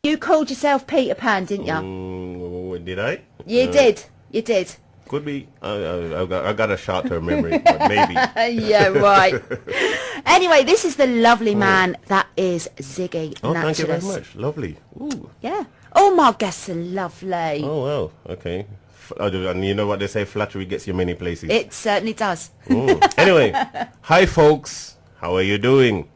You called yourself Peter Pan, didn't you? Did I? You did. You did. Could be. I got a short-term memory, but maybe. Yeah, right. Anyway, this is the lovely man that is Ziggy Natulus. Oh, thank you very much. Lovely. Ooh. Yeah. All my guests are lovely. Oh, well. Okay. And you know what they say, flattery gets you many places. It certainly does. Anyway, hi, folks. How are you doing?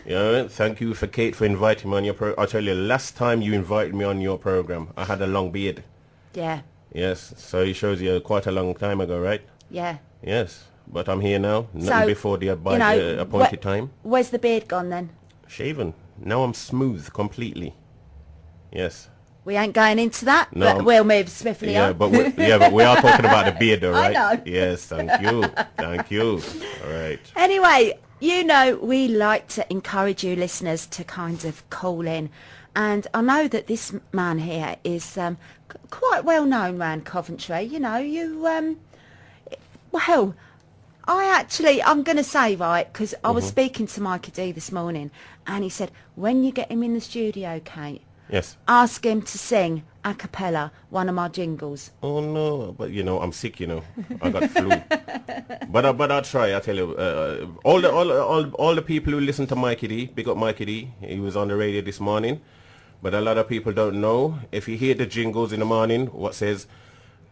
Thank you for Kate for inviting me on your program. I'll tell you, last time you invited me on your program, I had a long beard. Yeah. Yes, so it shows you quite a long time ago, right? Yeah. Yes, but I'm here now, nothing before the appointed time. Where's the beard gone then? Shaven. Now I'm smooth completely. Yes. We ain't going into that, No, but we'll move swiftly on. But we are talking about the beard, though, right? I know. Yes, thank you. Thank you. All right. Anyway, you know, we like to encourage you listeners to kind of call in. And I know that this man here is quite well known around Coventry. You know, well, I'm going to say, right, because I was speaking to Mikey D this morning, and he said, when you get him in the studio, Kate, yes, ask him to sing a cappella one of my jingles. Oh, no, but, I'm sick, I got flu. But I'll try, I tell you. All the people who listen to Mikey D, big up Mikey D, he was on the radio this morning. But a lot of people don't know. If you hear the jingles in the morning, what says,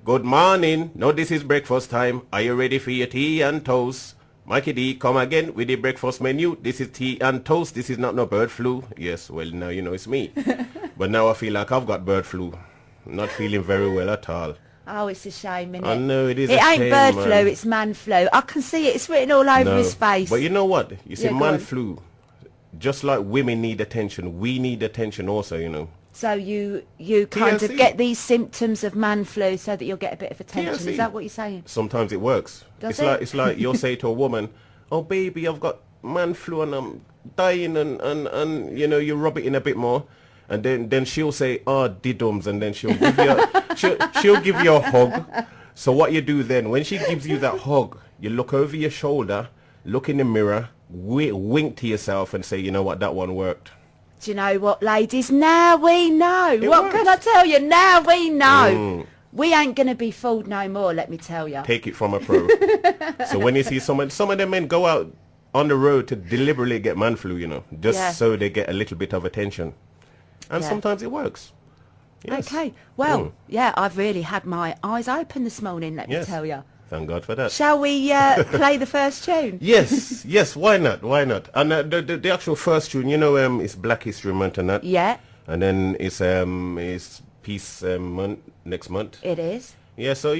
good morning, no, this is breakfast time. Are you ready for your tea and toast? Mikey D, come again with the breakfast menu. This is tea and toast. This is not no bird flu. Yes, well, now you know it's me. But now I feel like I've got bird flu. Not feeling very well at all. Oh, it's a shame, isn't it? I know, it is It a ain't shame, bird man. flu, it's man flu. I can see it. It's written all over his face. But you know what? You see, Yeah, go man on. flu, just like women need attention, we need attention also, So you kind of TLC. get these symptoms of man flu so that you'll get a bit of attention. TLC. Is that what you're saying? Sometimes it works. Does It's like you'll say to a woman, oh baby, I've got man flu and I'm dying, and you rub it in a bit more, and then she'll say, oh diddums, and then she'll give you she'll give you a hug. So what you do then, when she gives you that hug, you look over your shoulder, look in the mirror, wink to yourself and say, you know what, that one worked. Do you know what, ladies? Now we know. What works. can I tell you? Now we know. We ain't going to be fooled no more, let me tell you. Take it from a pro. So when you see some of them men go out on the road to deliberately get man flu, just so they get a little bit of attention. And sometimes it works. Yes. Okay. Well, yeah, I've really had my eyes open this morning, let me tell you. Thank God for that. Shall we play the first tune? Yes, why not? And the actual first tune, it's Black History Month and that. Yeah, And then it's Peace Month next month. it is. Yeah, so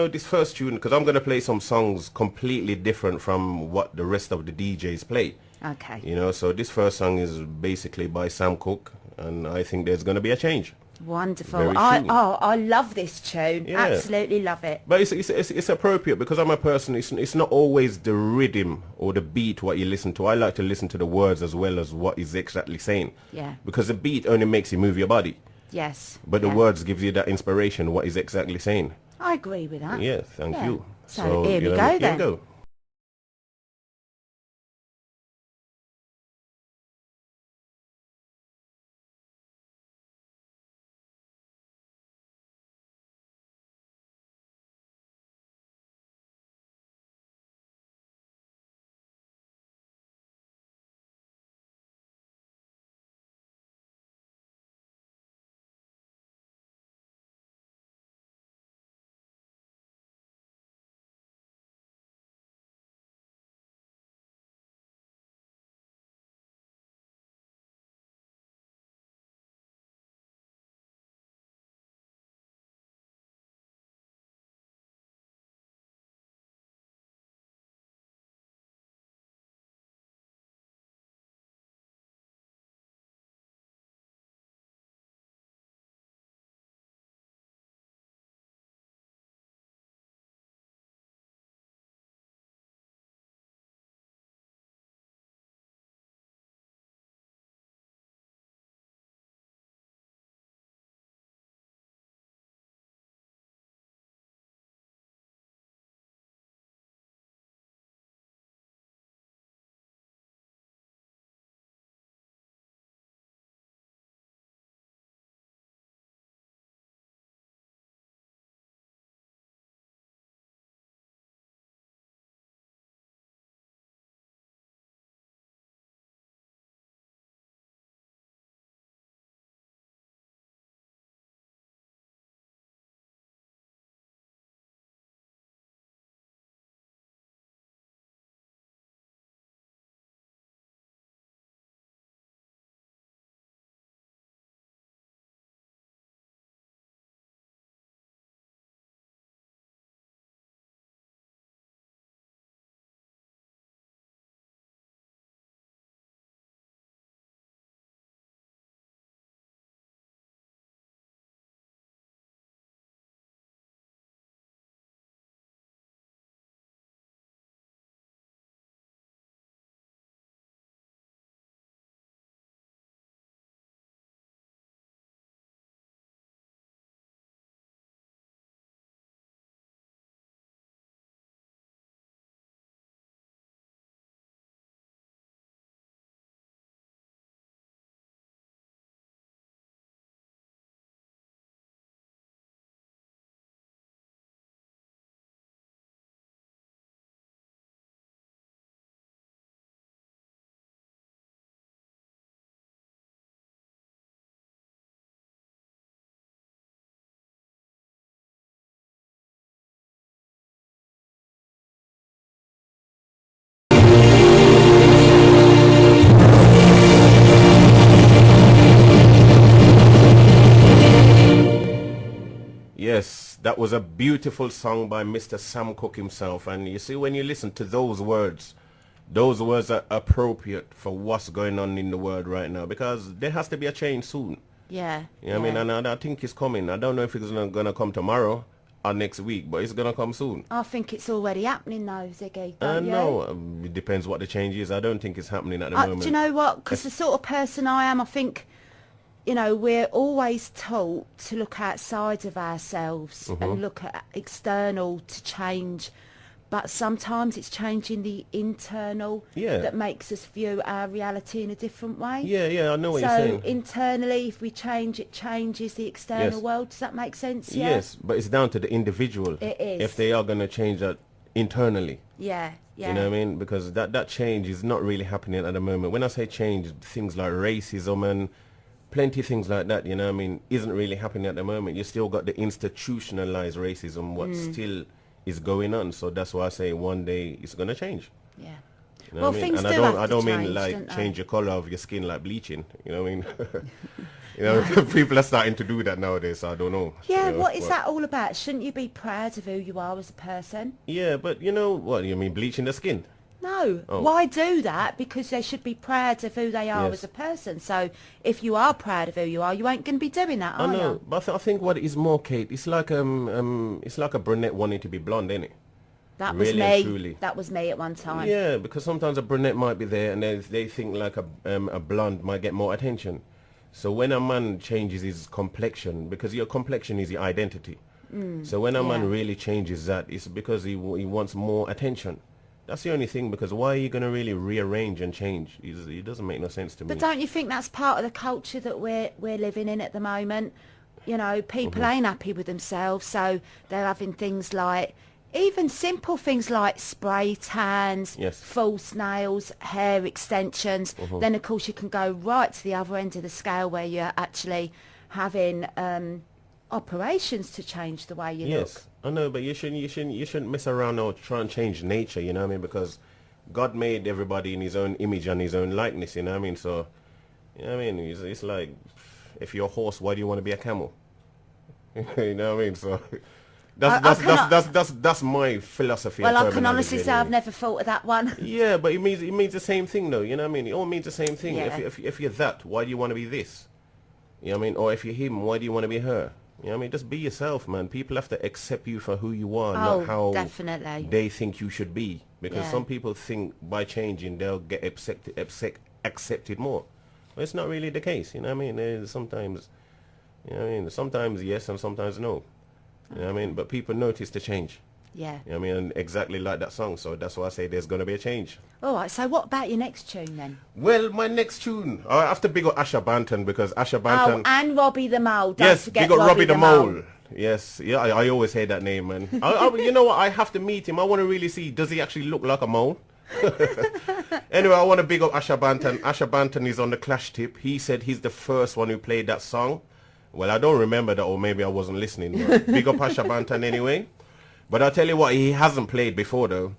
this first tune, because I'm going to play some songs completely different from what the rest of the DJs play. Okay. So this first song is basically by Sam Cooke, and I think there's going to be a change. Wonderful. Very true. I love this tune. Yeah. Absolutely love it. But it's appropriate because I'm a person, it's not always the rhythm or the beat what you listen to. I like to listen to the words as well as what is exactly saying. Yeah. Because the beat only makes you move your body. Yes. But the words gives you that inspiration, what is exactly saying. I agree with that. Yeah, thank you. So here we go here then. we go. that was a beautiful song by Mr. Sam Cooke himself. And you see, when you listen to those words are appropriate for what's going on in the world right now, because there has to be a change soon. Yeah. You know what I mean? And I think it's coming. I don't know if it's going to come tomorrow or next week, but it's going to come soon. I think it's already happening though, Ziggy. Don't you? No, it depends what the change is. I don't think it's happening at the moment. Do you know what? Because the sort of person I am, I think, you know, we're always taught to look outside of ourselves and look at external to change. But sometimes it's changing the internal that makes us view our reality in a different way. Yeah, I know what you're saying. So internally, if we change, it changes the external world. Does that make sense? Yeah? Yes, but it's down to the individual. It is. If they are going to change that internally. Yeah. You know what I mean? Because that change is not really happening at the moment. When I say change, things like racism and plenty of things like that, you know what I mean, isn't really happening at the moment. You still got the institutionalized racism, what still is going on. So that's why I say one day it's going to change. Yeah. You know Well, what I mean? things And do have I to don't change, mean like don't they? change your color of your skin like bleaching. You know what I mean? You know, people are starting to do that nowadays. So I don't know. Yeah, you know, what is that all about? Shouldn't you be proud of who you are as a person? Yeah, but you know what? You mean bleaching the skin? No. Oh. Why do that? Because they should be proud of who they are Yes. as a person. So if you are proud of who you are, you ain't going to be doing that, I are know, you? but I think what is more, Kate, it's like a brunette wanting to be blonde, isn't it? That was Really and me. truly. That was me at one time. Yeah, because sometimes a brunette might be there, and they think like a blonde might get more attention. So when a man changes his complexion, because your complexion is your identity. So when a man really changes that, it's because he wants more attention. That's the only thing, because why are you going to really rearrange and change? It doesn't make no sense to me. But don't you think that's part of the culture that we're living in at the moment? You know, people ain't happy with themselves, so they're having things like, even simple things like spray tans, false nails, hair extensions. Then, of course, you can go right to the other end of the scale where you're actually having operations to change the way you look. Yes, I know, but you shouldn't mess around or try and change nature. You know what I mean? Because God made everybody in His own image and His own likeness. You know what I mean? So, you know what I mean? It's like, if you're a horse, why do you want to be a camel? You know what I mean? So. That's my philosophy. Well, I can honestly say I've never thought of that one. Yeah, but it means the same thing, though. You know what I mean? It all means the same thing. Yeah. If you're that, why do you want to be this? You know what I mean? Or if you're him, why do you want to be her? You know what I mean? Just be yourself, man. People have to accept you for who you are, not how definitely they think you should be. Because Yeah. some people think by changing they'll get accepted more. Well, it's not really the case. You know what I mean? Sometimes, you know what I mean? Sometimes yes and sometimes no. You know what I mean? But people notice the change. Yeah. You know what I mean? And exactly like that song. So that's why I say there's going to be a change. All right, so what about your next tune then? Well, my next tune, I have to big up Asher Banton, because Asher Oh, Banton... and Robbie the Mole. Don't Yes, forget big up Robbie the Mole. Mole. Yes, yeah, I always say that name, man. You know what? I have to meet him. I want to really see, does he actually look like a mole? Anyway, I want to big up Asher Banton. Asher Banton is on the Clash tip. He said he's the first one who played that song. Well, I don't remember that, or maybe I wasn't listening. But big up Asher Banton anyway. But I'll tell you what, he hasn't played before though.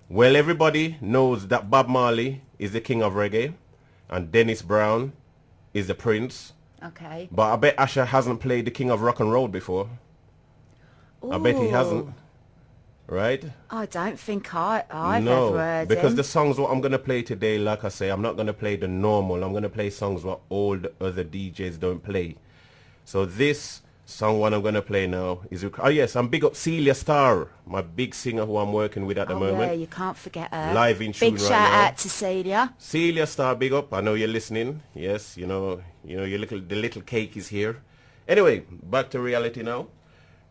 Well, everybody knows that Bob Marley is the king of reggae, and Dennis Brown is the prince. Okay. But I bet Asher hasn't played the king of rock and roll before. Ooh. I bet he hasn't. Right? I don't think I've No, ever heard because him. the songs what I'm going to play today, like I say, I'm not going to play the normal. I'm going to play songs what all the other DJs don't play. So this song what I'm going to play now is... Oh yes, I'm big up Celia Starr, my big singer who I'm working with at the moment. Yeah, you can't forget her. Live in tune Big right shout now. out to Celia. Celia Starr, big up. I know you're listening. Yes, you know the little cake is here. Anyway, back to reality now.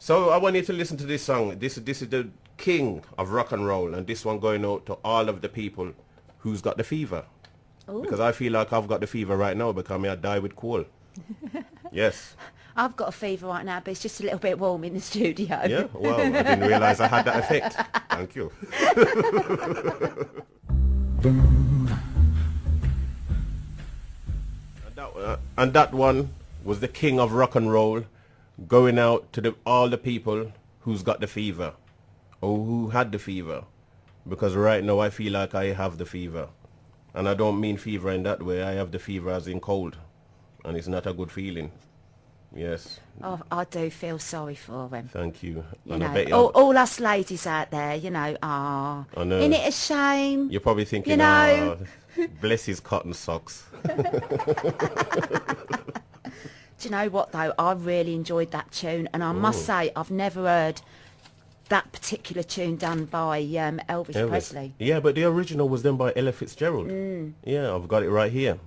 So I want you to listen to this song. This is the king of rock and roll, and this one going out to all of the people who's got the fever. Ooh. Because I feel like I've got the fever right now because I die with cold. Yes. I've got a fever right now, but it's just a little bit warm in the studio. Yeah? Well, I didn't realize I had that effect. Thank you. And that one was the king of rock and roll, going out to all the people who's got the fever, or who had the fever. Because right now I feel like I have the fever. And I don't mean fever in that way. I have the fever as in cold. And it's not a good feeling. Yes. Oh, I do feel sorry for him. Thank you. You And I know, bet all us ladies out there, you know, I know. isn't it a shame? You're probably thinking, You know. bless his cotton socks. Do you know what though? I really enjoyed that tune, and I must say I've never heard that particular tune done by Elvis Presley. Yeah, but the original was done by Ella Fitzgerald. Yeah, I've got it right here.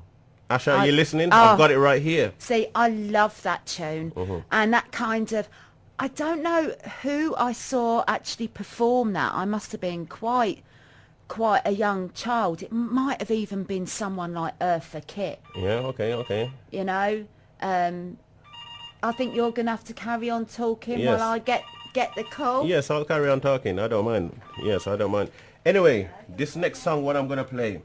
Asha, are you listening? I've got it right here. See, I love that tune, and that kind of, I don't know who I saw actually perform that. I must have been quite a young child. It might have even been someone like Eartha Kitt. Yeah, okay. You know, I think you're going to have to carry on talking Yes. while I get the call. Yes, I'll carry on talking. I don't mind. Yes, I don't mind. Anyway, this next song, what I'm going to play,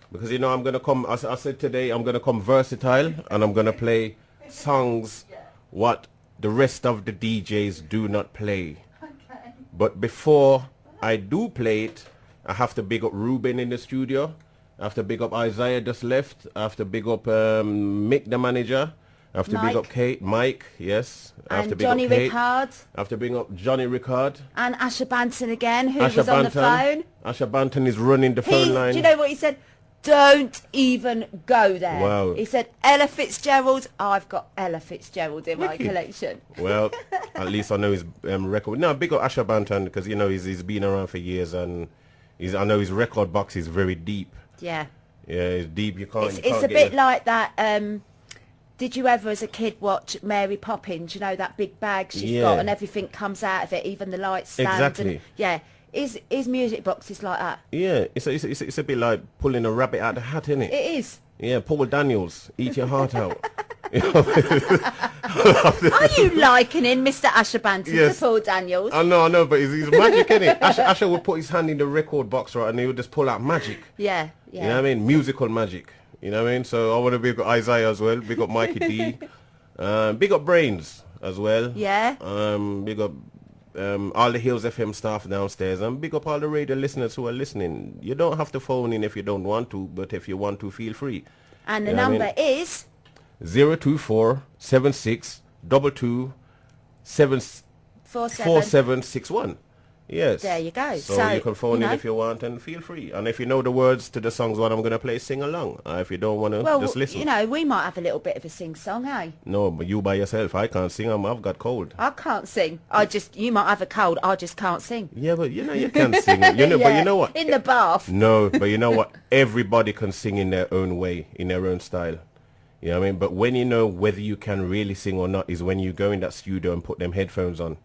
because, you know, I'm going to come, as I said today, I'm going to come versatile, and I'm going to play songs what the rest of the DJs do not play. Okay. But before I do play it, I have to big up Ruben in the studio. I have to big up Isaiah just left. I have to big up Mick, the manager. I have to big up Kate, Mike, yes. I have to And big Johnny up Kate. Rickard. I have to bring up Johnny Rickard. And Asher Banton again, who Asha was on the Banton. phone. Asha Banton is running the phone line. Do you know what he said? Don't even go there. Wow. He said, Ella Fitzgerald. I've got Ella Fitzgerald in my collection. Well, at least I know his record. No, big up Asha Banton, because, you know, he's been around for years, and I know his record box is very deep. Yeah. Yeah, it's deep. You can't. It's a bit like that. Did you ever, as a kid, watch Mary Poppins? You know, that big bag she's got, and everything comes out of it, even the lights stand. Exactly. And, yeah. His music box is like that. Yeah, it's a bit like pulling a rabbit out of the hat, isn't it? It is. Yeah, Paul Daniels, eat your heart out. Are you likening Mr. Asher Banton to Paul Daniels? I know, but he's magic, isn't it? Asher would put his hand in the record box, right, and he would just pull out magic. Yeah. You know what I mean? Musical magic. You know what I mean? So I want to big up Isaiah as well. Big up Mikey D. Big up Brains as well. Yeah. Big up all the Hills FM staff downstairs, and big up all the radio listeners who are listening. You don't have to phone in if you don't want to, but if you want to, feel free. And the number is 024 76 22 4761. Yes. There you go. So you can phone in if you want, and feel free. And if you know the words to the songs what I'm going to play, sing along. If you don't want to, just listen. You know, we might have a little bit of a sing-song, eh? No, but you by yourself. I can't sing. I've got cold. I can't sing. You might have a cold. I just can't sing. Yeah, but you know, you can sing. You know, but you know what? In the bath. No, but you know what? Everybody can sing in their own way, in their own style. You know what I mean? But when you know whether you can really sing or not is when you go in that studio and put them headphones on.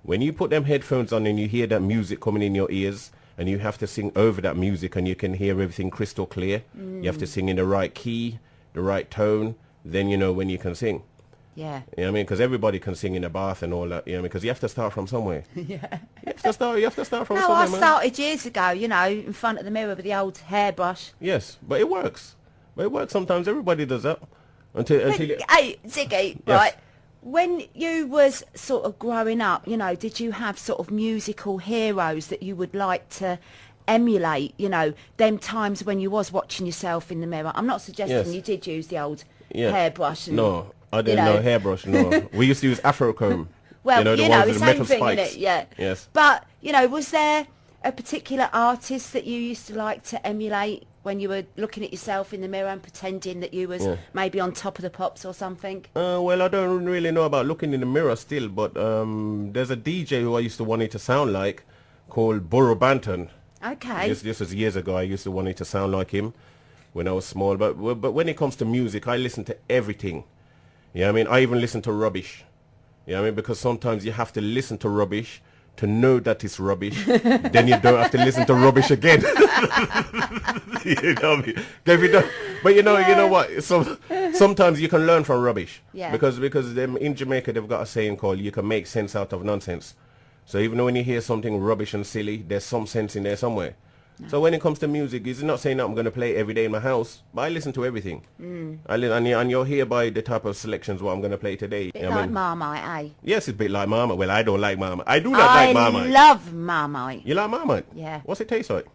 When you put them headphones on and you hear that music coming in your ears, and you have to sing over that music, and you can hear everything crystal clear. You have to sing in the right key, the right tone, then you know when you can sing. Yeah. You know what I mean? Because everybody can sing in the bath and all that, you know what I mean? Because you have to start from somewhere. Yeah. You have to start from No, somewhere, I man. started years ago, you know, in front of the mirror with the old hairbrush. Yes, but it works. But it works sometimes. Everybody does that. Until you... Hey, Ziggy, Yes. right, when you was sort of growing up, you know, did you have sort of musical heroes that you would like to emulate, you know, them times when you was watching yourself in the mirror? I'm not suggesting you did use the old hairbrush. And, no, I didn't know hairbrush, no. We used to use Afrocomb. well, the ones with it's the same metal thing, spikes. innit? Yeah. Yes. But, you know, was there a particular artist that you used to like to emulate when you were looking at yourself in the mirror and pretending that you was maybe on Top of the Pops or something? Well, I don't really know about looking in the mirror still, but there's a DJ who I used to want it to sound like called Burro Banton. Okay. This was years ago. I used to want it to sound like him when I was small. But when it comes to music, I listen to everything. You know what I mean? I even listen to rubbish. You know what I mean? Because sometimes you have to listen to rubbish to know that it's rubbish. Then you don't have to listen to rubbish again. You know what I mean? If you don't, but you know what? Sometimes you can learn from rubbish. Yeah. Because them in Jamaica they've got a saying called "you can make sense out of nonsense." So even when you hear something rubbish and silly, there's some sense in there somewhere. No. So when it comes to music, it's not saying that I'm going to play it every day in my house, but I listen to everything. And you're here by the type of selections what I'm going to play today. Bit like Marmite, eh? Yes, it's a bit like Marmite. Well, I don't like Marmite. I do not like Marmite. I love Marmite. You like Marmite? Yeah. What's it taste like?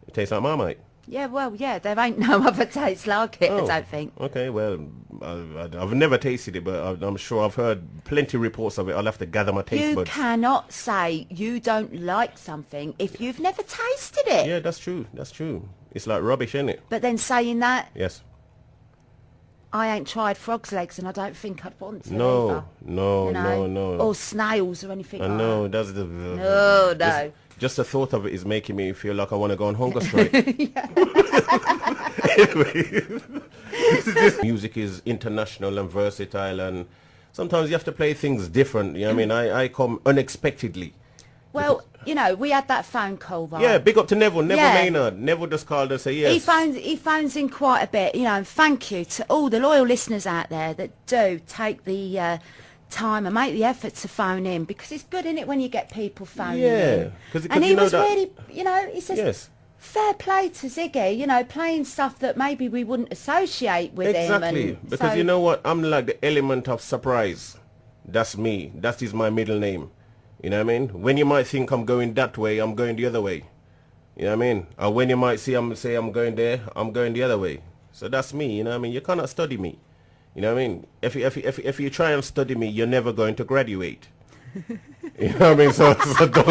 It tastes like Marmite. Yeah, well, yeah, there ain't no other taste like it, I Oh, don't think. okay. Well, I've never tasted it, but I'm sure I've heard plenty reports of it. I'll have to gather my taste You buds. cannot say you don't like something if you've never tasted it. Yeah, that's true. That's true. It's like rubbish, isn't it? But then saying that, Yes. I ain't tried frog's legs and I don't think I'd want to No, either. no, You know? no, no. Or snails or anything I like know that. that's No, no. just the thought of it is making me feel like I want to go on hunger strike. Anyway, music is international and versatile, and sometimes you have to play things different. You know what I mean? I come unexpectedly. Well, you know, we had that phone call, right? Yeah, big up to Neville Yeah. Maynard. Neville just called and say yes. He phones in quite a bit, you know, and thank you to all the loyal listeners out there that do take the time and make the effort to phone in, because it's good, isn't it, when you get people phoning Yeah, in. 'cause And he you know was that- really, you know, he says, Yes. fair play to Ziggy, you know, playing stuff that maybe we wouldn't associate with him. Exactly, And because so, you know what? I'm like the element of surprise. That's me. That is my middle name. You know what I mean? When you might think I'm going that way, I'm going the other way. You know what I mean? Or when you might say I'm going there, I'm going the other way. So that's me. You know what I mean? You cannot study me. You know what I mean? If you try and study me, you're never going to graduate. You know what I mean? So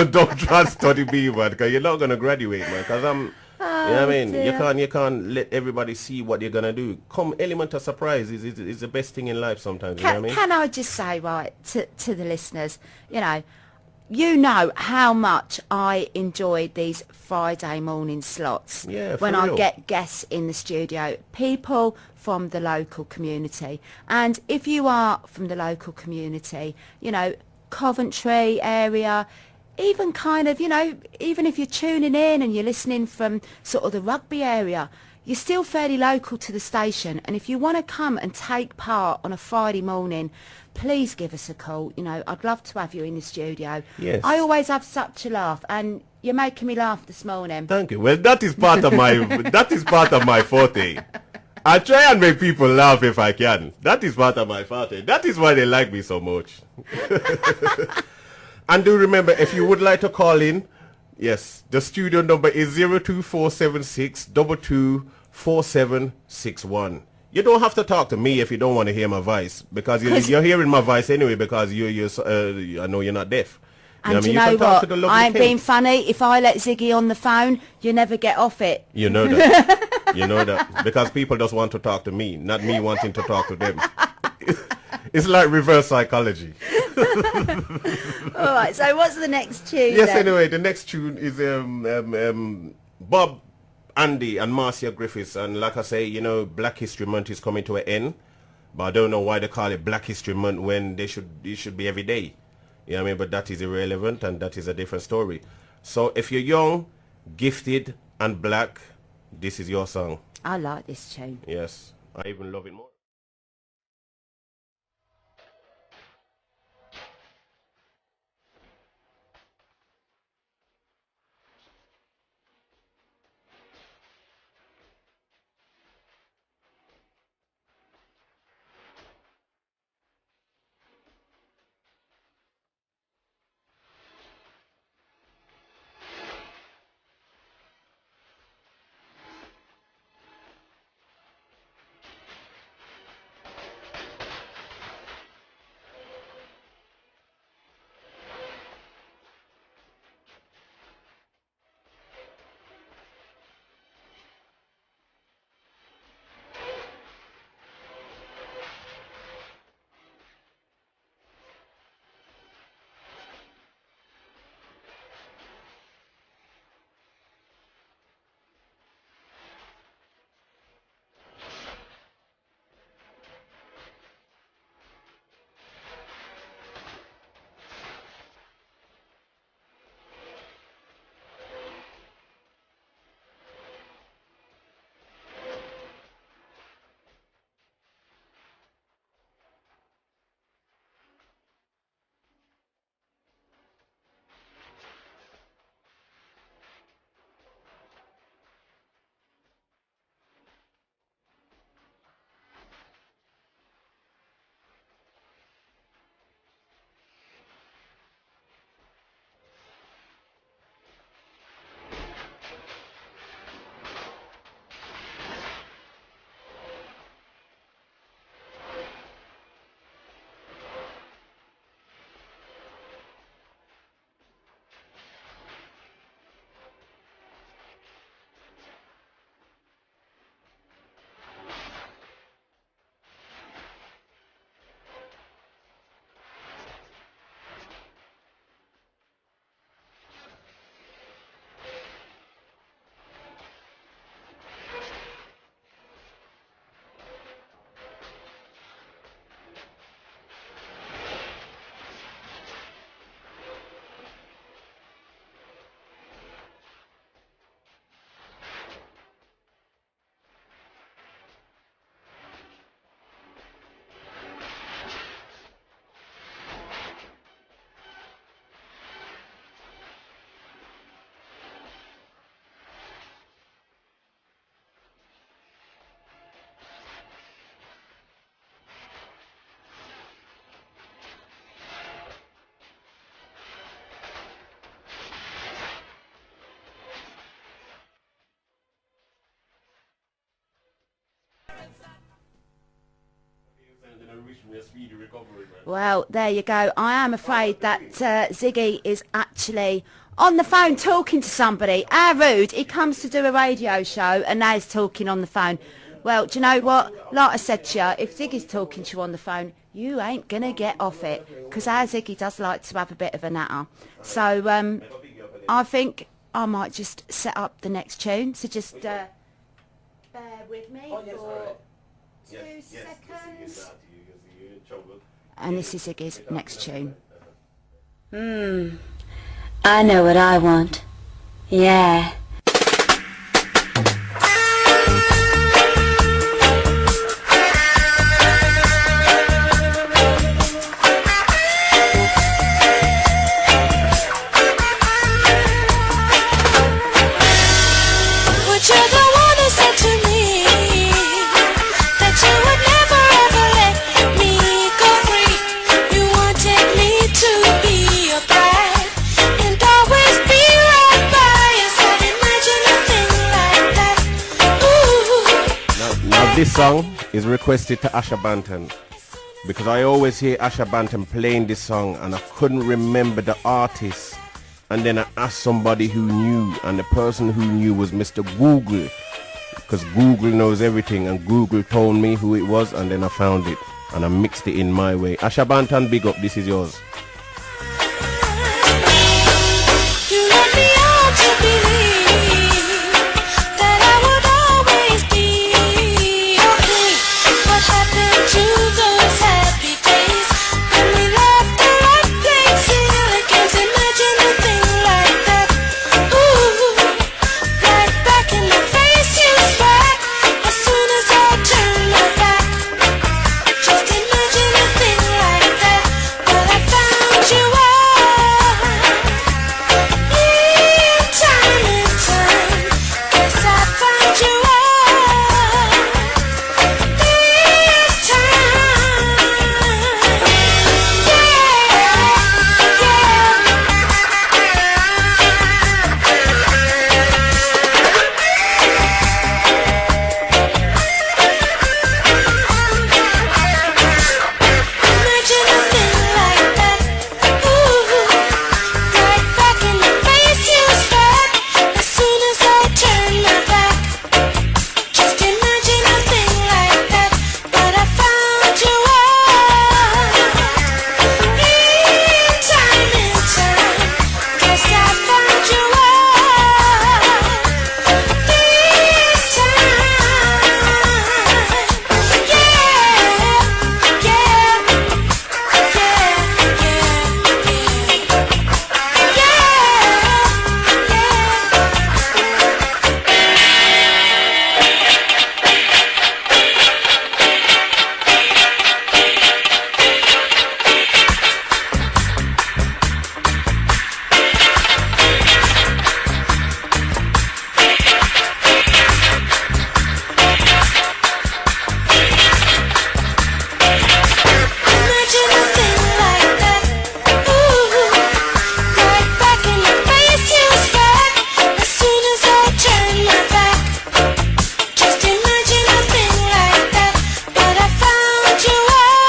don't try to study me, man, because you're not going to graduate, man. Because I'm, you know what I mean? dear. You can't let everybody see what you're gonna do. Element of surprise is the best thing in life sometimes. You know what I mean? Can I just say, right, to the listeners, you know how much I enjoyed these Friday morning slots Yeah, for when I real. get guests in the studio, people from the local community. And if you are from the local community, you know, Coventry area, even kind of, you know, even if you're tuning in and you're listening from sort of the rugby area, you're still fairly local to the station. And if you want to come and take part on a Friday morning, please give us a call. You know, I'd love to have you in the studio. Yes. I always have such a laugh, and you're making me laugh this morning. Thank you. Well, that is part of my forte. I try and make people laugh if I can. That is part of my forte. That is why they like me so much. And do remember, if you would like to call in, yes, the studio number is 02476 224761. You don't have to talk to me if you don't want to hear my voice, because you're hearing my voice anyway, because I know you're not deaf. And what I mean? you know can talk to what? the lovely I ain't Kate. being funny. If I let Ziggy on the phone, you never get off it. You know that. You know that. Because people just want to talk to me, not me wanting to talk to them. It's like reverse psychology. All right, so what's the next tune Yes, then? anyway, the next tune is Bob, Andy and Marcia Griffiths. And like I say, you know, Black History Month is coming to an end. But I don't know why they call it Black History Month when it should be every day. You know what I mean? But that is irrelevant, and that is a different story. So if you're young, gifted and black, this is your song. I like this tune. Yes, I even love it more. me a speedy recovery, man. Well, there you go. I am afraid that Ziggy is actually on the phone talking to somebody. How rude. He comes to do a radio show and now he's talking on the phone. Well, do you know what? Like I said to you, if Ziggy's talking to you on the phone, you ain't going to get off it. Because our Ziggy does like to have a bit of a natter. So I think I might just set up the next tune. So just bear with me for 2 seconds. And this is Ziggy's next tune. I know what I want. Yeah. This song is requested to Asha Banton because I always hear Asha Banton playing this song and I couldn't remember the artist, and then I asked somebody who knew, and the person who knew was Mr. Google, because Google knows everything, and Google told me who it was, and then I found it and I mixed it in my way. Asha Banton, big up, this is yours. You let me out to believe that I would always be okay. What happened to those happy days when we left the right places? I can't imagine a thing like that. Ooh, right back in my face you spat as soon as I turned my back. Just imagine a thing like that, but I found you out. Time and time, guess I found you out. This time, imagine a thing like that. Ooh, right back in my face you spat as soon as I turned my back. Just imagine a thing like that, but I found you out. Time and time, guess I found you out. This time, imagine a thing like that. Ooh, right back in my face you spat as soon as I turned my back. Just imagine a thing like that, but I found you out.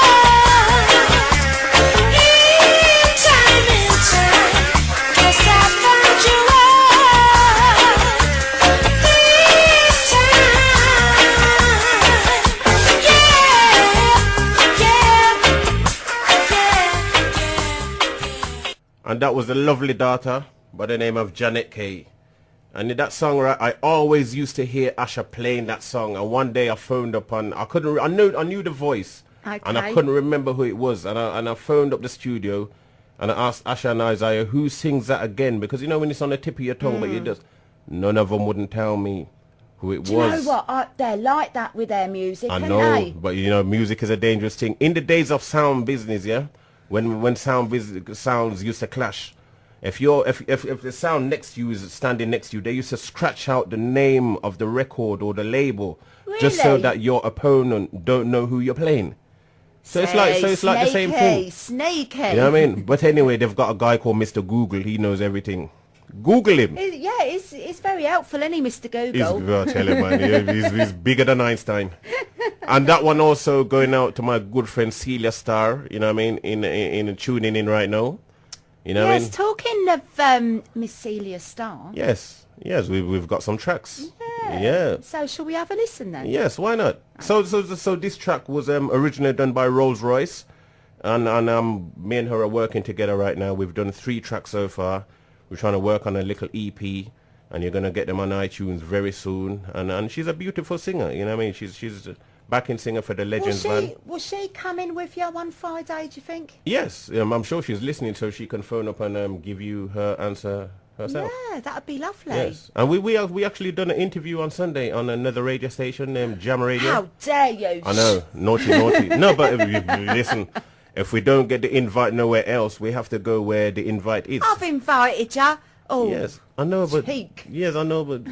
Time and time, guess I found you out. This time, And that was the lovely daughter by the name of Janet Kay. And in that song, right, I always used to hear Asha playing that song. And one day I phoned up and I knew the voice, and I Okay. couldn't remember who it was. And I phoned up the studio and I asked Asha and Isaiah, who sings that again? Because you know when it's on the tip of your tongue, but you just, none of them wouldn't tell me who it Do you was. know what? They're like that with their music, I aren't know, they? but you know, music is a dangerous thing. In the days of sound business, yeah, when sounds used to clash, if the sound next to you is standing next to you, they used to scratch out the name of the record or the label, just so Really? that your opponent don't know who you're playing. So it's like the same thing. Sneaky. You know what I mean? But anyway, they've got a guy called Mr. Google. He knows everything. Google him. Yeah, it's very helpful, isn't he, Mr. Google? I'll tell him, man. He's bigger than Einstein. And that one also going out to my good friend Celia Starr, you know what I mean, in tuning in right now. You know what I Yes, mean? talking of Miss Celia Starr. Yes, we've got some tracks. Yeah. So shall we have a listen then? Yes, why not? So this track was originally done by Rolls Royce, and me and her are working together right now. We've done 3 tracks so far. We're trying to work on a little EP, and you're gonna get them on iTunes very soon. And she's a beautiful singer, you know what I mean? She's a backing singer for the Legends band. Will she come in with you on Friday, do you think? Yes, I'm sure she's listening, so she can phone up and give you her answer herself. Yeah, that'd be lovely. Yes, and we actually done an interview on Sunday on another radio station named Jam Radio. How dare you? I know, naughty. No, but listen, if we don't get the invite nowhere else, we have to go where the invite is. I've invited you. Oh, Yes, I know, but cheek. yes, I know, but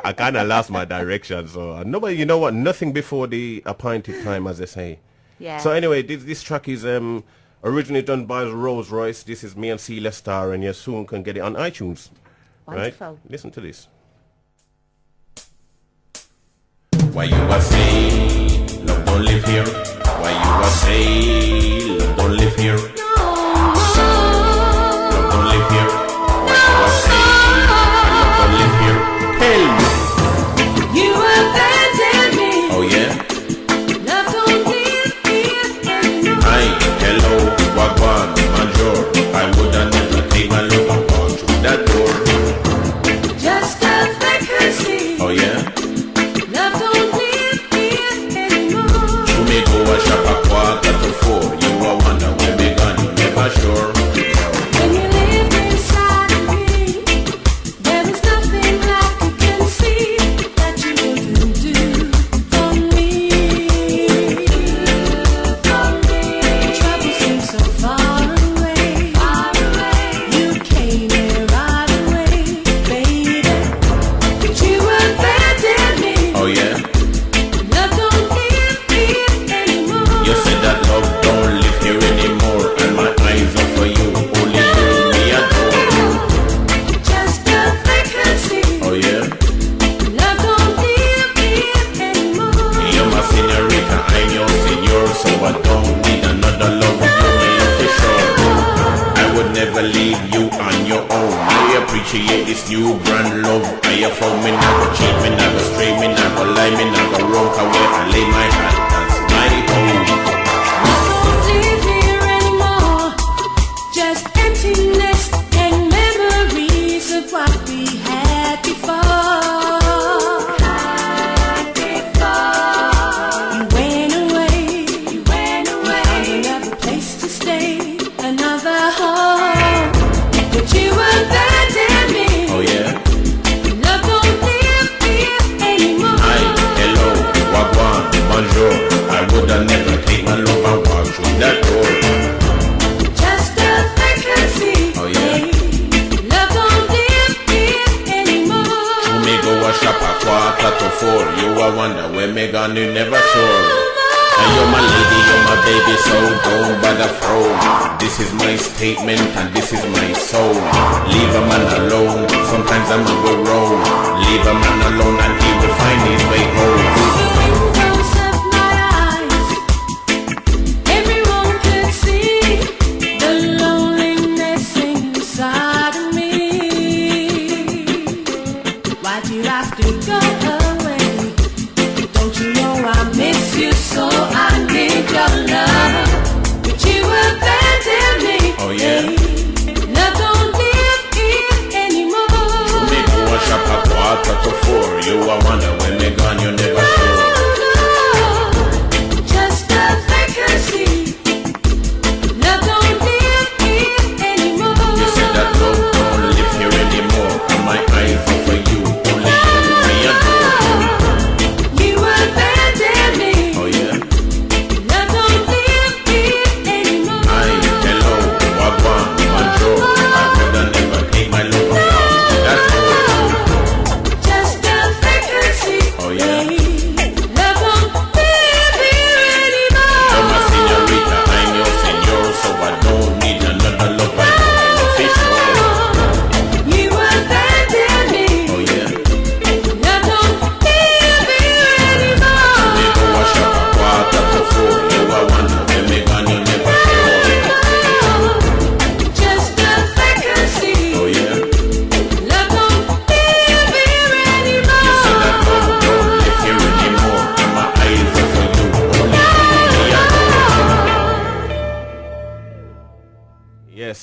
I kind of lost my direction. So I know, but you know what? Nothing before the appointed time, as they say. Yeah. So anyway, this track is originally done by Rolls Royce. This is me and Celia Starr, and you soon can get it on iTunes. Wonderful. Right? Listen to this. Why you a say love don't live here? Why you a say love don't live here? Love don't live here. Why you a say love don't live here? Tell me. You abandoned me. Oh yeah. Love don't live here anymore. Hi, hello, wagwan, bonjour. I woulda never take my love and walk through that door. Just a vacancy. Oh yeah. Love don't live here anymore. You may go a shop a 3:45. You a wonder where me gone, you never sure. When you lived inside of me, there was nothing I can see that you wouldn't do for me. Trouble seems so far away. You came here right away, baby. But you abandoned me. Oh yeah. Love don't live here anymore. You said that love don't live here anymore, and my eyes are for you. Only you me adore. Just a vacancy. Oh yeah. Love don't live here anymore. You're my senorita, I'm your senor, so I don't need another love of you, man, for sure. I would never leave you on your own. I appreciate this new brand love. I have found me not go cheat, me not go stray, me not go lie, me not go wrong. Away and lay my hand, that's my home. Love don't live here anymore. Just emptiness and memories of what we had before. You went away. You found another place to stay, another home. But you abandoned me. Oh yeah. Love don't live here anymore. Hi, hello, wagwan, bonjour. I woulda never take my love and walk through that door. Just a vacancy. Oh, yeah. Love don't live here anymore. You may go a shop a 3:45. You a wonder where me gone, you never sure. And you're my lady, you're my baby, so don't bother frown. This is my statement and this is my soul. Leave a man alone, sometimes I'm on the road. Leave a man alone and he will find his way home. The windows of my eyes, everyone could see the loneliness inside of me. Why'd you have to go away? Don't you know I miss you so? I need your love, but you abandoned me. Oh, yeah. Love don't live here anymore. You may go a shop a 3:45. You a wonder when me gone, you never sure. Just a vacancy. Love don't live here anymore. You said that love don't live here anymore, and my eyes are for you. Only you me adore.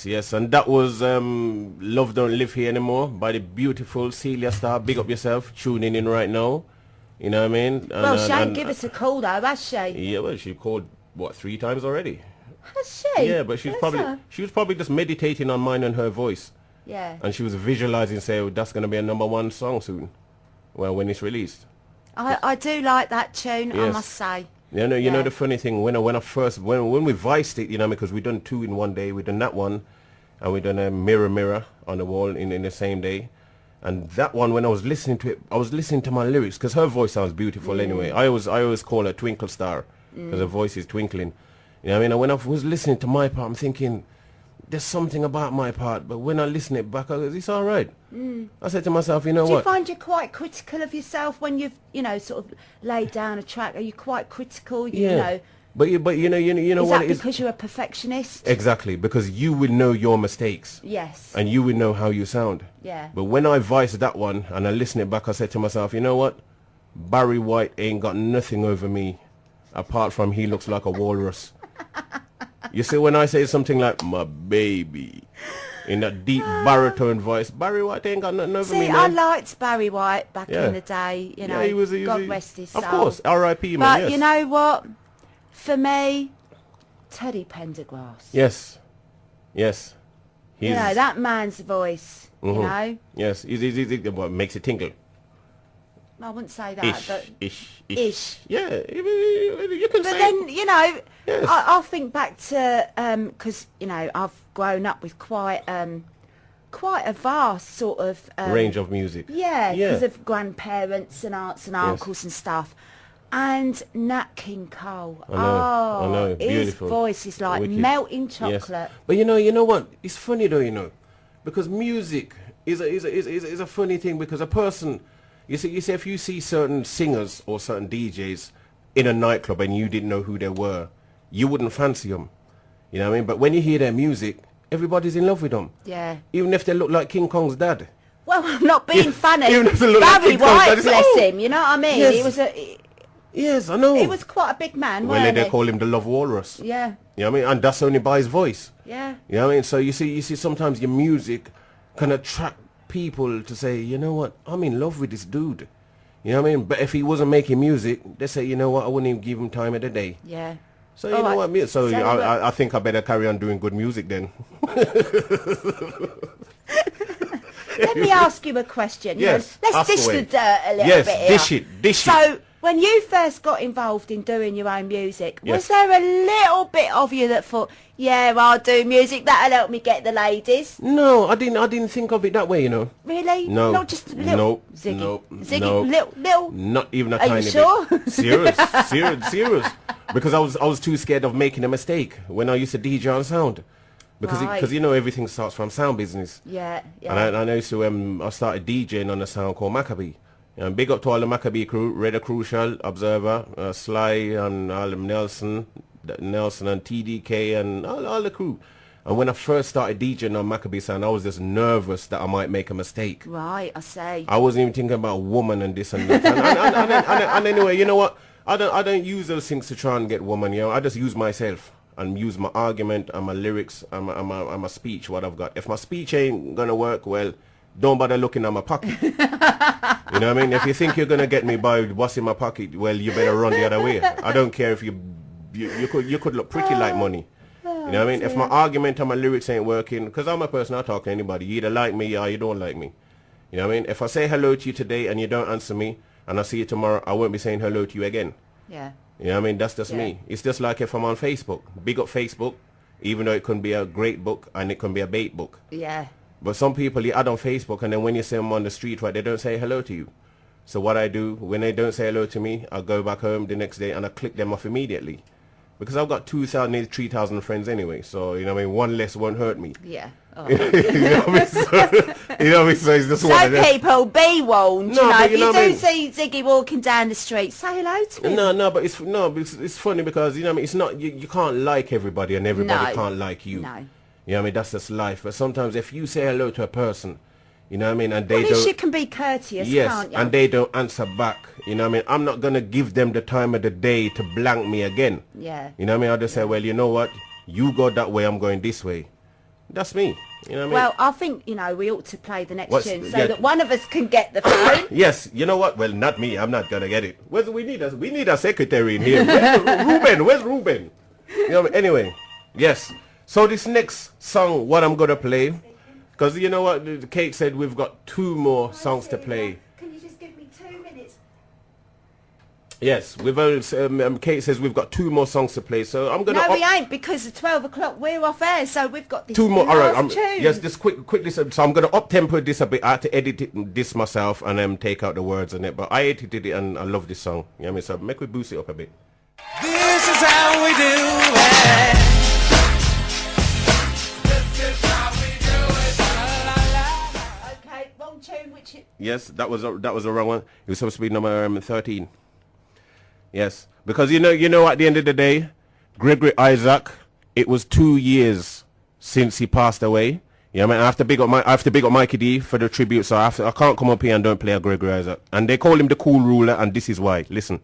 yes, and that was Love Don't Live Here Anymore by the beautiful Celia Starr. Big up yourself, tuning in right now. You know what I mean? And, Well, she ain't give us a call though, has she? Yeah, well, she called, what, 3 times already? Has she? Yeah, but she was probably just meditating on mine and her voice. Yeah. And she was visualizing, say, oh, that's going to be a #1 song soon. Well, when it's released. I do like that tune, I Yes. must say. You know the funny thing, when we viced it, you know, because we done 2 in one day, we done that one, and we done a mirror on the wall in the same day. And that one, when I was listening to it, I was listening to my lyrics, because her voice sounds beautiful anyway. I always call her Twinkle Star, because her voice is twinkling. You know what I mean? And when I was listening to my part, I'm thinking, there's something about my part, but when I listen it back, it's all right. I said to myself, you know Do what? you find you're quite critical of yourself when you've, sort of laid down a track? Are you quite critical? You know, But you know is what that it is? because you're a perfectionist? Exactly, because you will know your mistakes. Yes. And you will know how you sound. Yeah. But when I viced that one and I listened it back, I said to myself, you know what? Barry White ain't got nothing over me apart from he looks like a walrus. You see, when I say something like, my baby, in that deep baritone voice, Barry White ain't got nothing over me, See, I man. liked Barry White back Yeah. in the day, you know. Yeah, he was God rest his soul. Of course, R.I.P. man, But yes. you know what? For me, Teddy Pendergrass. Yes. Yes. You know, that man's voice, you know. Yes, what makes it tingle. I wouldn't say that, Ish, but ish. Yeah, you can But say then, you know, Yes. I'll think back to, because, you know, I've grown up with quite a vast sort of... range of music. Yeah, Yeah. because of grandparents and aunts and uncles and stuff. And Nat King Cole. I know, his beautiful. voice is like Wicked. melting Yes. chocolate. But you know what? It's funny though, you know, because music is a funny thing, because a person, you see, if you see certain singers or certain DJs in a nightclub and you didn't know who they were, you wouldn't fancy them. You know what I mean? But when you hear their music, everybody's in love with them. Yeah. Even if they look like King Kong's dad. Well, I'm not being funny. Even if they look like Barry King Kong's White, dad, it's, bless oh, him, you know what I mean? yes. Yes, I know. He was quite a big man, Well, wasn't they he? call him the Love Walrus. Yeah, You know what I mean? And that's only by his voice. yeah. You know what I mean? So you see sometimes your music can attract people to say, you know what, I'm in love with this dude. You know what I mean? But if he wasn't making music, they say, you know what, I wouldn't even give him time of the day. Yeah. So you All know right. what I mean? So So I think I better carry on doing good music then. Let me ask you a question. You know, Yes, let's ask dish away. the dirt a little Yes, bit here. dish it. So, when you first got involved in doing your own music, Yes. was there a little bit of you that thought, yeah, I'll do music, that'll help me get the ladies? No, I didn't think of it that way, you know. Really? No. Not just a little? Nope. Ziggy? Nope. Ziggy? Nope. Little? Not even a Are you tiny sure? bit. Serious. Because I was too scared of making a mistake when I used to DJ on sound. Because Right. you know everything starts from sound business. Yeah, yeah. And I used to I started DJing on a sound called Maccabee. And big up to all the Maccabee crew, Redder Crucial, Observer, Sly and all them Nelson and TDK and all the crew. And when I first started DJing on Maccabee sound, I was just nervous that I might make a mistake. Right, I say. I wasn't even thinking about woman and this and that. And anyway, you know what? I don't use those things to try and get woman. You know, I just use myself and use my argument and my lyrics and my speech. What I've got. If my speech ain't gonna work, well, don't bother looking at my pocket. You know what I mean? If you think you're gonna get me by what's in my pocket, well, you better run the other way. I don't care if you could look pretty like money. You know what I mean? If my argument and my lyrics ain't working, because I'm a person, I talk to anybody. You either like me or you don't like me. You know what I mean? If I say hello to you today and you don't answer me, and I see you tomorrow, I won't be saying hello to you again. Yeah. You know what I mean? That's just Yeah. me. It's just like if I'm on Facebook. Big up Facebook, even though it can be a great book and it can be a bait book. Yeah. But some people, you add on Facebook, and then when you see them on the street, right, they don't say hello to you. So what I do, when they don't say hello to me, I go back home the next day and I click them off immediately. Because I've got 2,000, nearly 3,000 friends anyway. So, you know what I mean? One less won't hurt me. Yeah. Oh. You know what I mean? So it's just one So of them. people, be warned. No, you know, but if you you know do what I mean? see Ziggy walking down the street, say hello to him. No, but it's funny because, you know what I mean? It's not, you can't like everybody and everybody No. can't like you. No. You know what I mean? That's just life. But sometimes if you say hello to a person, you know what I mean? And they At least don't... you can be courteous, Yes, can't you? and they don't answer back. You know what I mean? I'm not going to give them the time of the day to blank me again. Yeah. You know what I mean? I'll just say, well, you know what? You go that way, I'm going this way. That's me. You know what I mean? Well, I think, you know, we ought to play the next What's- tune so yeah. that one of us can get the phone. Yes, you know what? Well, not me. I'm not gonna get it. We need a secretary in here. Where's Ruben? You know what I mean? Anyway, yes. So this next song, what I'm gonna play, because you know what? Kate said we've got 2 more songs to play. Can you just give me 2 minutes? Yes, we've Kate says we've got 2 more songs to play. So I'm gonna. No, we ain't, because at 12 o'clock we're off air, so we've got this 2 more. All right. last tune. Yes, just quickly. So I'm gonna up tempo this a bit. I had to edit this myself and take out the words in it. But I edited it and I love this song. You know what I mean? So make we boost it up a bit. This is how we do it. Okay, wrong tune, which is... Yes, that was a wrong one. It was supposed to be number 13. Yes, because you know at the end of the day, Gregory Isaac, it was 2 years since he passed away. Yeah, man. I have to big up Mikey D for the tribute. So I can't come up here and don't play a Gregory Isaac. And they call him the cool ruler, and this is why. Listen.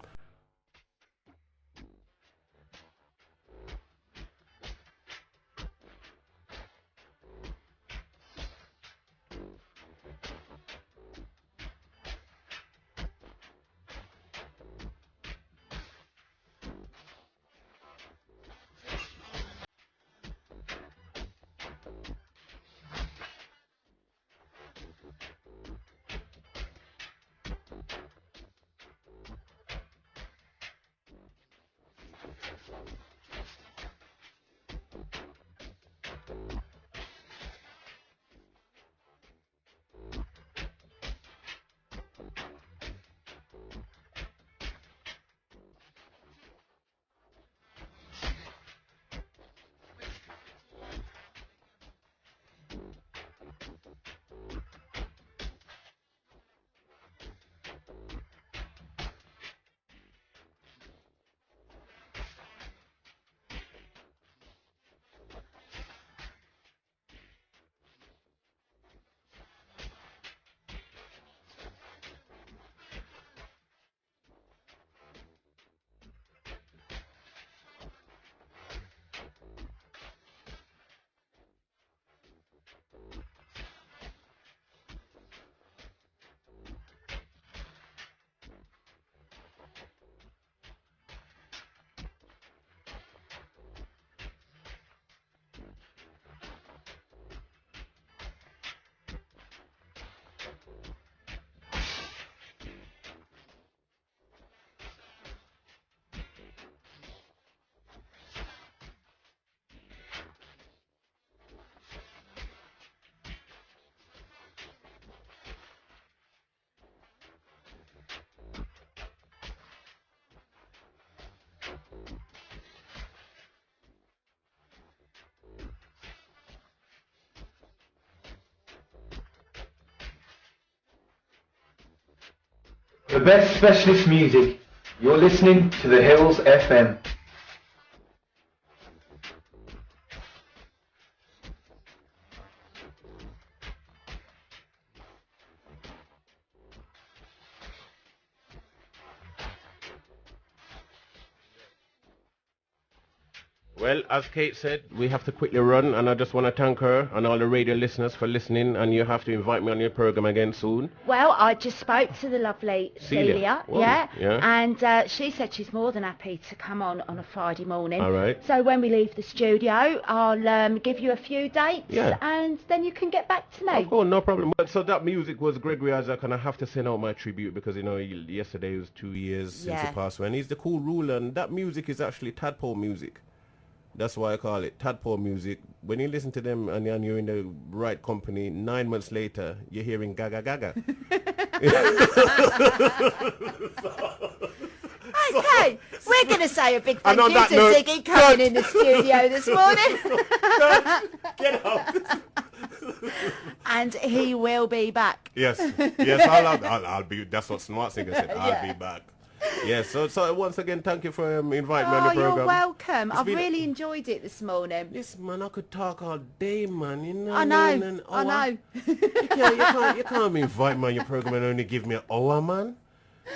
The best specialist music. You're listening to The Hills FM. Well, as Kate said, we have to quickly run, and I just want to thank her and all the radio listeners for listening, and you have to invite me on your program again soon. Well, I just spoke to the lovely Celia, Wow, yeah, yeah. and she said she's more than happy to come on a Friday morning. All right. So when we leave the studio, I'll give you a few dates, Yeah. and then you can get back to me. Oh, no problem. But so that music was Gregory Isaac, and I have to send out my tribute because, you know, yesterday was 2 years since he Yeah. passed away, and he's the cool ruler, and that music is actually tadpole music. That's why I call it tadpole music. When you listen to them and you're in the right company, 9 months later, you're hearing gaga gaga. Okay, we're going to say a big thank And on you that to note- Ziggy coming in the studio this morning. Get out. And he will be back. Yes, I'll be. That's what Schwarzenegger said. I'll be back. Yes. So once again, thank you for inviting me on Oh, the program. you're welcome. I've been- really enjoyed it this morning. Listen, man, I could talk all day, man. You know. I what know, mean? An I hour. know. You can't invite me on your program and only give me an hour, man.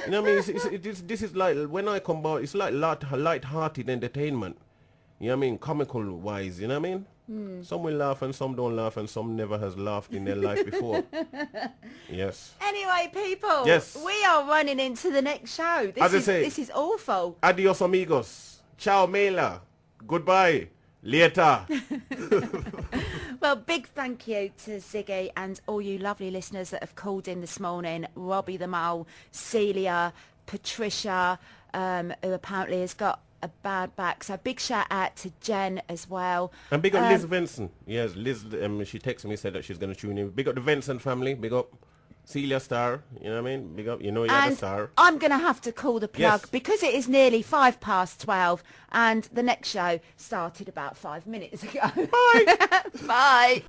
You know what I mean? This is like, when I come out, it's like light-hearted entertainment. You know what I mean? Comical wise, you know what I mean? Some will laugh and some don't laugh and some never has laughed in their life before. Yes. Anyway, people, Yes. we are running into the next show. As I say- This is awful. Adios amigos. Ciao Mela. Goodbye. Later. Well, big thank you to Ziggy and all you lovely listeners that have called in this morning. Robbie the Mole, Celia, Patricia, who apparently has got a bad back. So big shout out to Jen as well. And big up Liz Vincent. Yes, Liz, she texted me, said that she's going to tune in. Big up the Vincent family. Big up Celia Star. You know what I mean? Big up, you know you're the And star. I'm going to have to call the plug Yes. because it is nearly 12:05 and the next show started about 5 minutes ago. Bye. Bye.